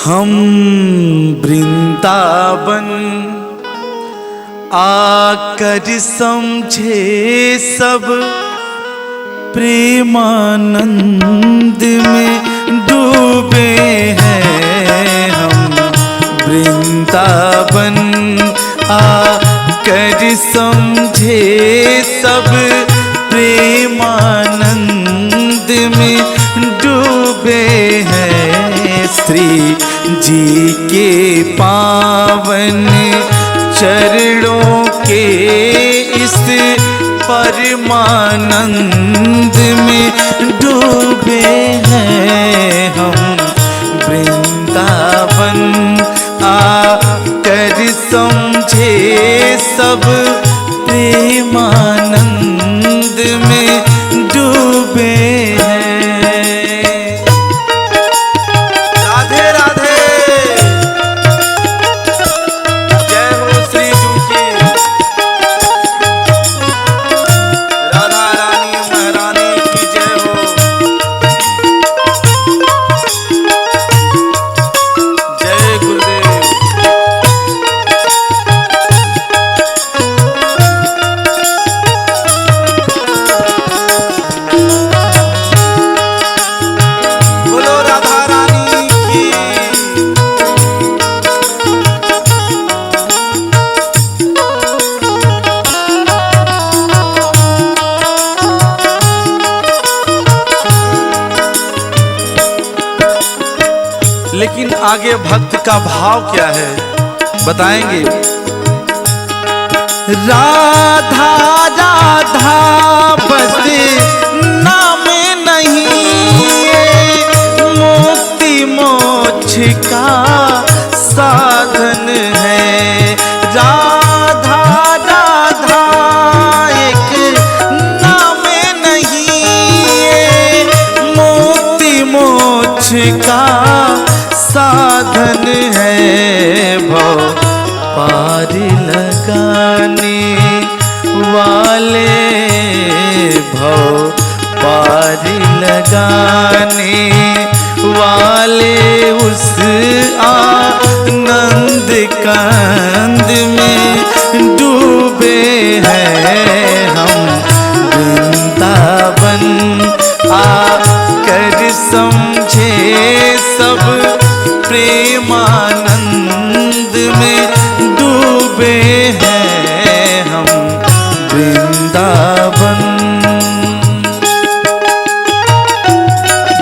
हम वृंदावन आकर समझे सब प्रेमानंद में डूबे हैं। हम वृंदावन आकर समझे सब प्रेमानंद में डूबे हैं। श्री जी के पावन चरणों के इस परमानंद में डूबे हैं। हम वृंदावन आकर समझे सब प्रेमानंद में डूबे हैं। राधे राधे, जय हो श्री जू की। राधा रानी महारानी की जय हो। जय गुरुदेव। बोलो राधा रानी की। लेकिन आगे भक्त का भाव क्या है बताएंगे। राधा राधा बस नाम नहीं, ये मुक्ति मोक्ष का साधन है। राधा राधा एक नाम नहीं, ये मुक्ति मोक्ष का साधन है। भव पार लगाने वाले, भव पार लगाने वाले उस आनंद कंद में डूबे हैं। हम वृंदावन आकर समझे सब प्रेमानंद में डूबे हैं। हम वृंदावन।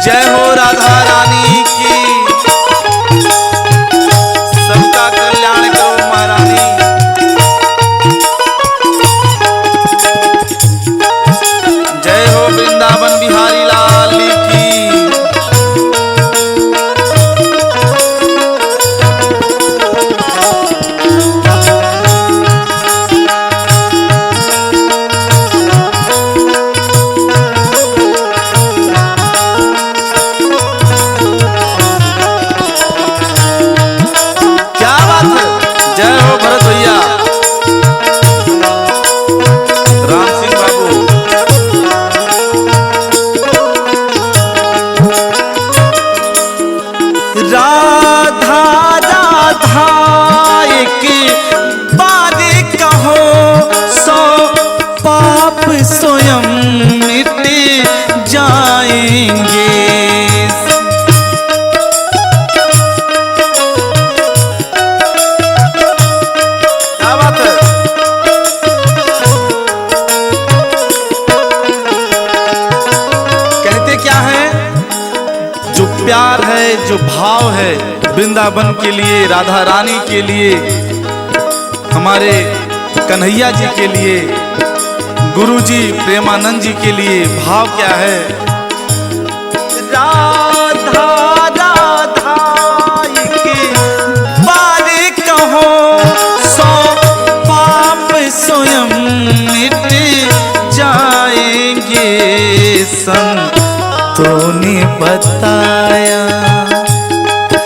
जय हो राधा रानी की। सबका कल्याण करो महारानी। जय हो वृंदावन बिहारी लाल की। क्या बात है। जय हो भरत भैया, राम सिंह बाबू। राधा राधा एक बार कहो, सो पाप स्वयं मिट जाएंगे। क्या बात है। कहते क्या है, जो प्यार है, जो भाव है वृंदावन के लिए, राधा रानी के लिए, हमारे कन्हैया जी के लिए, गुरु जी प्रेमानंद जी के लिए भाव क्या है। राधा राधा एक बार कहो, सो पाप स्वयं मिट जाएंगे। संतों ने बताया,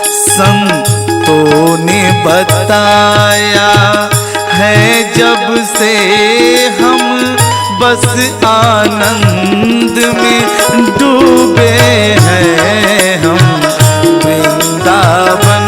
संतों ने बताया है, जब से हम बस आनंद में डूबे हैं। हम वृंदावन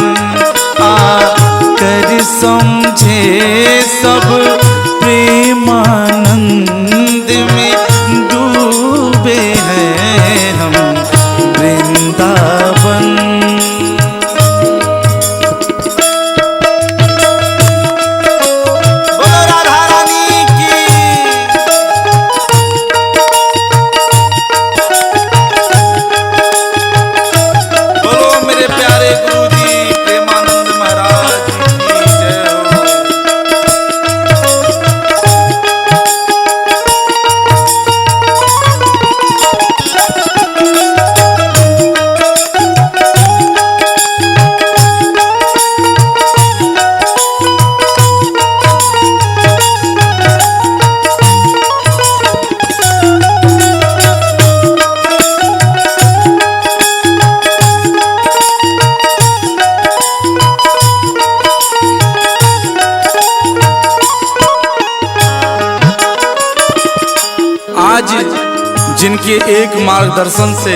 एक मार्गदर्शन से,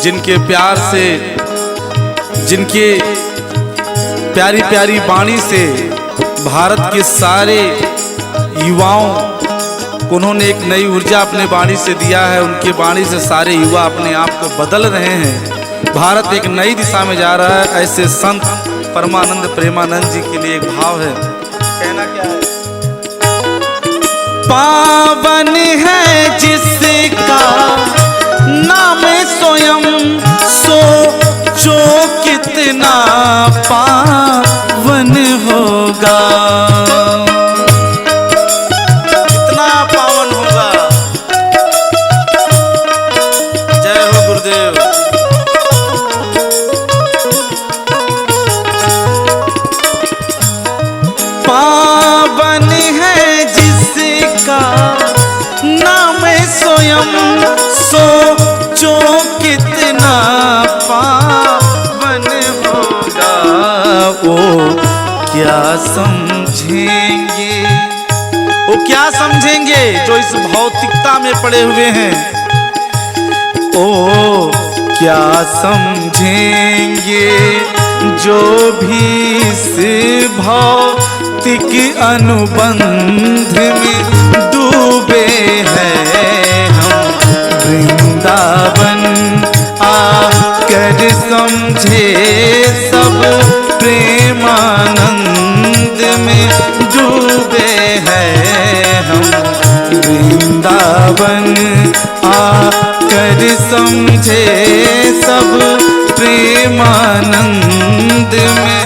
जिनके प्यार से, जिनके प्यारी प्यारी वाणी से भारत के सारे युवाओं को उन्होंने एक नई ऊर्जा अपने वाणी से दिया है। उनके वाणी से सारे युवा अपने आप को बदल रहे हैं। भारत एक नई दिशा में जा रहा है। ऐसे संत परमानंद प्रेमानंद जी के लिए एक भाव है, कहना क्या है? पावन है जिसका नाम स्वयं, सोचो कितना पावन होगा, कितना पावन होगा। जय हो गुरुदेव। पावन है जिसका नाम स्वयं, सोचो कितना पावन होगा। वो क्या समझेंगे, वो क्या समझेंगे जो इस भौतिकता में पड़े हुए हैं। ओ क्या समझेंगे जो भी इस भौतिक अनुबंध में डूबे हैं। हम वृंदावन आकर समझे सब प्रेमानंद में डूबे हैं। हम वृंदावन आकर समझे सब प्रेमानंद में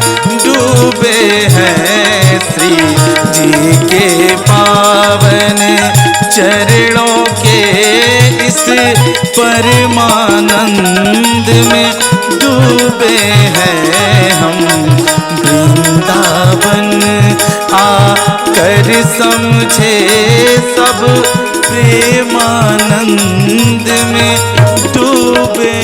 डूबे हैं। श्री जी के पावन चरणों के इस परमानंद में डूबे हैं। हम वृंदावन आकर समझे सब प्रेमानंद में डूबे